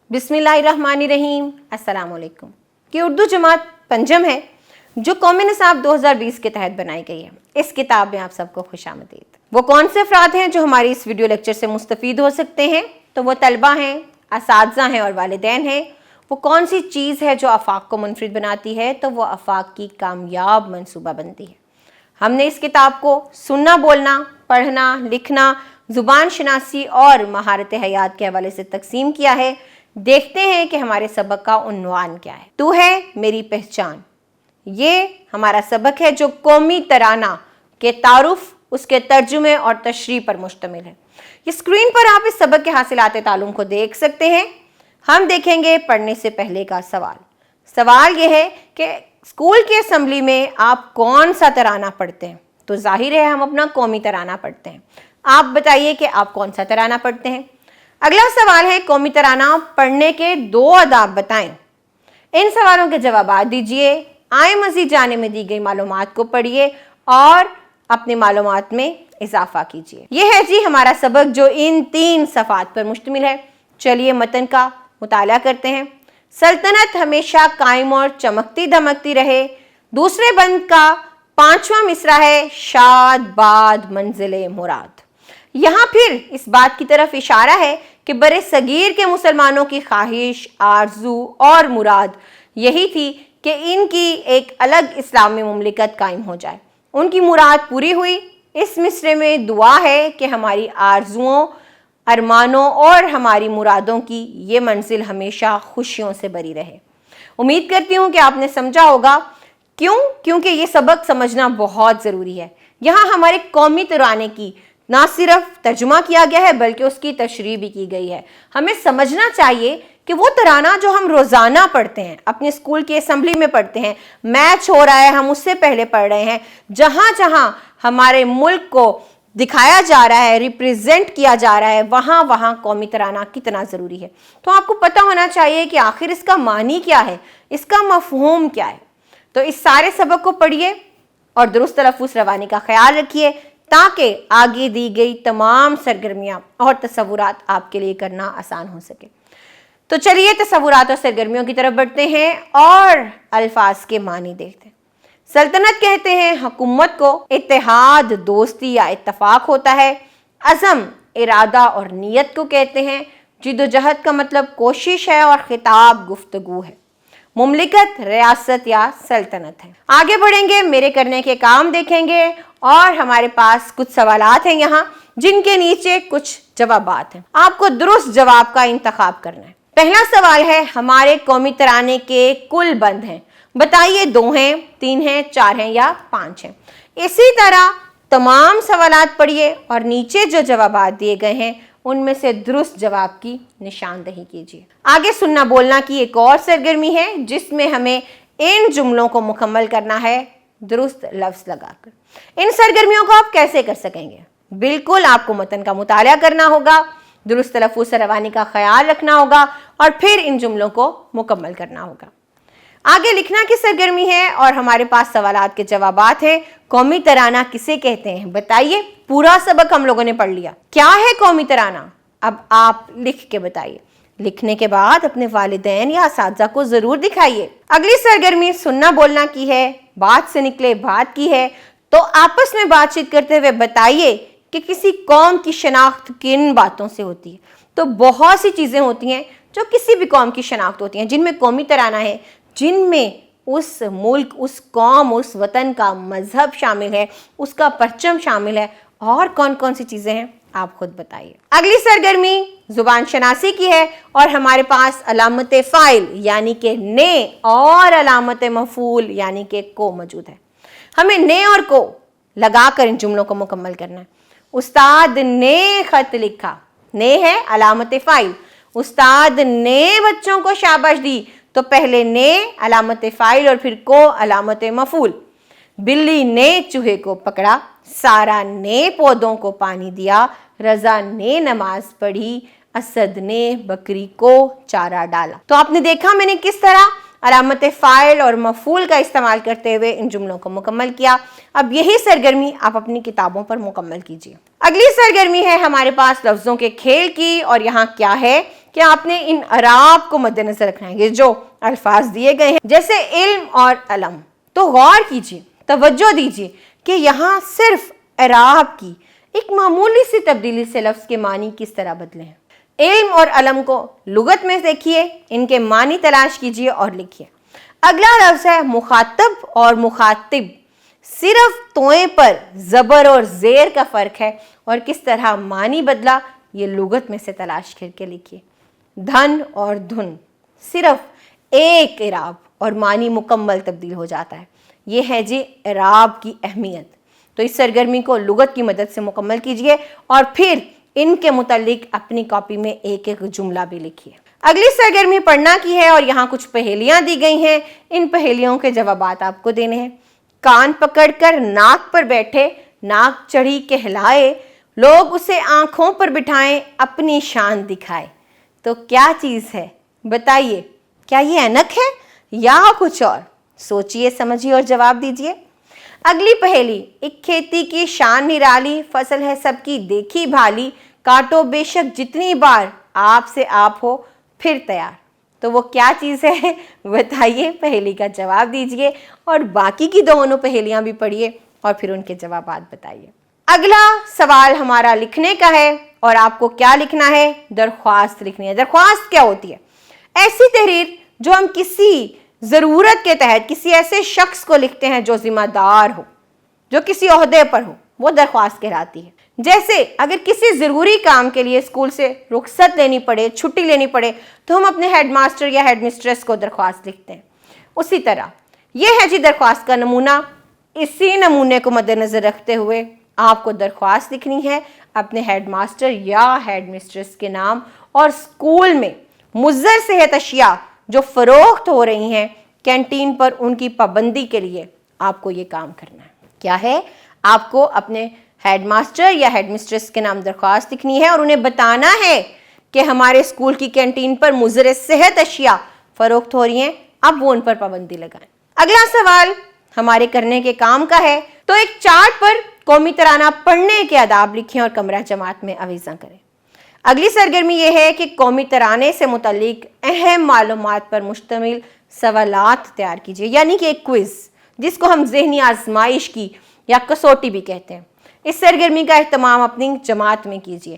बिस्मिल्लाहिर्रहमानिर्रहीम, अस्सलाम वालेकुम। कि उर्दू जमात पंजम है जो कौमी निसाब 2020 के तहत बनाई गई है। इस किताब में आप सबको खुशामदीद। वो कौन से अफराद हैं जो हमारी इस वीडियो लेक्चर से मुस्तफ़ीद हो सकते हैं? तो वो तलबा हैं, असातिज़ा हैं और वालिदैन हैं। वो कौन सी चीज़ है जो आफाक को मुनफरिद बनाती है? तो वो आफाक की कामयाब मनसूबाबंदी है। हमने इस किताब को सुनना, बोलना, पढ़ना, लिखना, ज़ुबान शनासी और महारत हयात के हवाले से तकसीम किया है। देखते हैं कि हमारे सबक का उन्वान क्या है। तू है मेरी पहचान। ये हमारा सबक है जो कौमी तराना के तारुफ, उसके तर्जुमे और तशरीह पर मुश्तमिल है। ये स्क्रीन पर आप इस सबक के हासिलात तालुम को देख सकते हैं। हम देखेंगे पढ़ने से पहले का सवाल। सवाल ये है कि स्कूल की असम्बली में आप कौन सा तराना पढ़ते हैं? तो जाहिर है हम अपना कौमी तराना पढ़ते हैं। आप बताइए कि आप कौन सा तराना पढ़ते हैं। अगला सवाल है, कौमी तराना पढ़ने के 2 आदाब बताएं। इन सवालों के जवाब दीजिए। आए मज़ीद जाने में दी गई मालूमात को पढ़िए और अपनी मालूमात में इजाफा कीजिए। यह है जी हमारा सबक जो इन 3 सफ़ात पर मुश्तमिल है। चलिए मतन का मुताला करते हैं। सल्तनत हमेशा कायम और चमकती धमकती रहे। दूसरे बंद का 5वां मिसरा है, शाद बाद मंजिले मुराद। यहाँ फिर इस बात की तरफ इशारा है कि बरे सगीर के मुसलमानों की ख्वाहिश, आरजू और मुराद यही थी कि इनकी एक अलग इस्लामी मुमलिकत कायम हो जाए। उनकी मुराद पूरी हुई। इस मिसरे में दुआ है कि हमारी आरजुओं, अरमानों और हमारी मुरादों की ये मंजिल हमेशा खुशियों से भरी रहे। उम्मीद करती हूँ कि आपने समझा होगा। क्योंकि ये सबक समझना बहुत ज़रूरी है। यहाँ हमारे कौमी तराने की ना सिर्फ तर्जुमा किया गया है बल्कि उसकी तशरीह भी की गई है। हमें समझना चाहिए कि वो तराना जो हम रोज़ाना पढ़ते हैं, अपने स्कूल की असम्बली में पढ़ते हैं, मैच हो रहा है हम उससे पहले पढ़ रहे हैं, जहाँ जहाँ हमारे मुल्क को दिखाया जा रहा है, रिप्रेजेंट किया जा रहा है, वहाँ वहाँ कौमी तराना कितना ज़रूरी है। तो आपको पता होना चाहिए कि आखिर इसका मानी क्या है, इसका मफ़हूम क्या है। तो इस सारे सबक को पढ़िए और दुरुस्त तलफ़्फ़ुज़ रवानी का ख्याल रखिए ताकि आगे दी गई तमाम सरगर्मियाँ और तसव्वुरात आपके लिए करना आसान हो सके। तो चलिए तसव्वुरात और सरगर्मियों की तरफ बढ़ते हैं और अल्फाज के मानी देखते हैं। सल्तनत कहते हैं हुकूमत को। इत्तेहाद दोस्ती या इत्तफाक होता है। अज़म इरादा और नीयत को कहते हैं। जिद्दोजहद का मतलब कोशिश है और खिताब गुफ्तगू है। मुमलिकत रियासत या सल्तनत है। आगे बढ़ेंगे, मेरे करने के काम देखेंगे और हमारे पास कुछ सवालात हैं यहाँ जिनके नीचे कुछ जवाबात हैं। आपको दुरुस्त जवाब का इंतखाब करना है। पहला सवाल है, हमारे कौमी तराने के कुल बंद हैं, बताइए 2 हैं, 3 हैं, 4 हैं या 5 हैं। इसी तरह तमाम सवालात पढ़िए और नीचे जो जवाबात दिए गए हैं उनमें से दुरुस्त जवाब की निशानदही कीजिए। आगे सुनना बोलना की एक और सरगर्मी है जिसमें हमें इन जुमलों को मुकम्मल करना है दुरुस्त लफ्ज़ लगाकर। इन सरगर्मियों को आप कैसे कर सकेंगे? बिल्कुल आपको मतन का मुताला करना होगा, दुरुस्त तलफ़्फ़ुज़ रवानी का ख्याल रखना होगा और फिर इन जुमलों को मुकम्मल करना होगा। आगे लिखना की सरगर्मी है और हमारे पास सवालात के जवाबात हैं। कौमी तराना किसे कहते हैं बताइए। पूरा सबक हम लोगों ने पढ़ लिया। क्या है कौमी तराना? अब आप लिख के बताइए। लिखने के बाद अपने वालिदैन या असातिज़ा को जरूर दिखाइए। अगली सरगर्मी सुनना बोलना की है। बात से निकले बात की है, तो आपस में बातचीत करते हुए बताइए कि किसी कौम की शनाख्त किन बातों से होती है। तो बहुत सी चीज़ें होती हैं जो किसी भी कौम की शनाख्त होती हैं, जिनमें कौमी तराना है, जिनमें उस मुल्क, उस कौम, उस वतन का मजहब शामिल है, उसका परचम शामिल है। और कौन कौन सी चीज़ें हैं आप खुद बताइए। अगली सरगर्मी जुबान शनासी की है और हमारे पास अलामत फ़ाइल यानी कि ने और अलामत मफ़ूल यानी कि को मौजूद है। हमें ने और को लगाकर इन जुमलों को मुकम्मल करना है। उस्ताद ने खत लिखा, ने है अलामत फ़ाइल। उस्ताद ने बच्चों को शाबाश दी, तो पहले ने अलामत फ़ाइल और फिर को अलामत मफ़ूल। बिल्ली ने चूहे को पकड़ा, सारा ने पौधों को पानी दिया, रज़ा ने नमाज पढ़ी, असद ने बकरी को चारा डाला। तो आपने देखा मैंने किस तरह अलामत फ़ाइल और मफ़ूल का इस्तेमाल करते हुए इन जुमलों को मुकम्मल किया। अब यही सरगर्मी आप अपनी किताबों पर मुकम्मल कीजिए। अगली सरगर्मी है हमारे पास लफ्ज़ों के खेल की और यहाँ क्या है کہ آپ نے ان اعراب کو مد نظر رکھنا ہے. یہ جو الفاظ دیے گئے ہیں جیسے علم اور علم، تو غور کیجیے، توجہ دیجیے کہ یہاں صرف اعراب کی ایک معمولی سی تبدیلی سے لفظ کے معنی کس طرح بدلے ہیں. علم اور علم کو لغت میں دیکھیے، ان کے معنی تلاش کیجیے اور لکھیے. اگلا لفظ ہے مخاطب اور مخاطب. صرف توئیں پر زبر اور زیر کا فرق ہے اور کس طرح معنی بدلا یہ لغت میں سے تلاش کر کے لکھیے. دھن اور دھن، صرف ایک اعراب اور معنی مکمل تبدیل ہو جاتا ہے. یہ ہے جی اعراب کی اہمیت. تو اس سرگرمی کو لغت کی مدد سے مکمل کیجیے اور پھر ان کے متعلق اپنی کاپی میں ایک ایک جملہ بھی لکھیے. اگلی سرگرمی پڑھنا کی ہے اور یہاں کچھ پہیلیاں دی گئی ہیں. ان پہیلیوں کے جوابات آپ کو دینے ہیں. کان پکڑ کر ناک پر بیٹھے، ناک چڑھی کہلائے، لوگ اسے آنکھوں پر بٹھائیں، اپنی شان دکھائے. تو کیا چیز ہے بتائیے؟ کیا یہ اینک ہے یا کچھ اور؟ سوچئے سمجھیے اور جواب دیجئے. اگلی پہیلی، ایک کھیتی کی شان نرالی، فصل ہے سب کی دیکھی بھالی، کاٹو بے شک جتنی بار، آپ سے آپ ہو پھر تیار. تو وہ کیا چیز ہے بتائیے، پہیلی کا جواب دیجئے اور باقی کی دونوں پہیلیاں بھی پڑھیے اور پھر ان کے جوابات بتائیے. اگلا سوال ہمارا لکھنے کا ہے اور آپ کو کیا لکھنا ہے؟ درخواست لکھنی ہے. درخواست کیا ہوتی ہے؟ ایسی تحریر جو ہم کسی ضرورت کے تحت کسی ایسے شخص کو لکھتے ہیں جو ذمہ دار ہو، جو کسی عہدے پر ہو، وہ درخواست کہلاتی ہے. جیسے اگر کسی ضروری کام کے لیے اسکول سے رخصت لینی پڑے، چھٹی لینی پڑے، تو ہم اپنے ہیڈ ماسٹر یا ہیڈ مسٹریس کو درخواست لکھتے ہیں. اسی طرح یہ ہے جی درخواست کا نمونہ. اسی نمونے کو مد نظر رکھتے ہوئے آپ کو درخواست لکھنی ہے اپنے ہیڈ ماسٹر یا ہیڈ مسٹریس کے نام، اور اسکول میں مضر صحت اشیاء جو فروخت ہو رہی ہیں کینٹین پر، ان کی پابندی کے لیے آپ کو یہ کام کرنا ہے. کیا ہے؟ آپ کو اپنے ہیڈ ماسٹر یا ہیڈ مسٹریس کے نام درخواست لکھنی ہے اور انہیں بتانا ہے کہ ہمارے اسکول کی کینٹین پر مضر صحت اشیاء فروخت ہو رہی ہیں، اب وہ ان پر پابندی لگائیں. اگلا سوال ہمارے کرنے کے کام کا ہے. تو ایک چارٹ پر قومی ترانہ پڑھنے کے آداب لکھیں اور کمرہ جماعت میں آویزاں کریں. اگلی سرگرمی یہ ہے کہ قومی ترانے سے متعلق اہم معلومات پر مشتمل سوالات تیار کیجیے، یعنی کہ ایک کوئز جس کو ہم ذہنی آزمائش کی یا کسوٹی بھی کہتے ہیں. اس سرگرمی کا اہتمام اپنی جماعت میں کیجیے.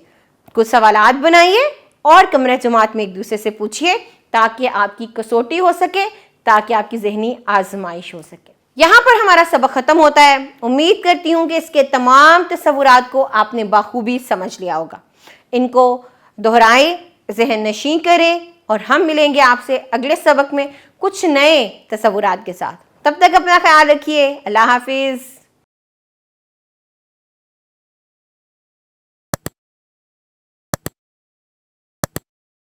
کچھ سوالات بنائیے اور کمرہ جماعت میں ایک دوسرے سے پوچھیے تاکہ آپ کی کسوٹی ہو سکے، تاکہ آپ کی ذہنی آزمائش ہو سکے. یہاں پر ہمارا سبق ختم ہوتا ہے. امید کرتی ہوں کہ اس کے تمام تصورات کو آپ نے بخوبی سمجھ لیا ہوگا. ان کو دہرائیں، ذہن نشین کریں اور ہم ملیں گے آپ سے اگلے سبق میں کچھ نئے تصورات کے ساتھ. تب تک اپنا خیال رکھیے. اللہ حافظ.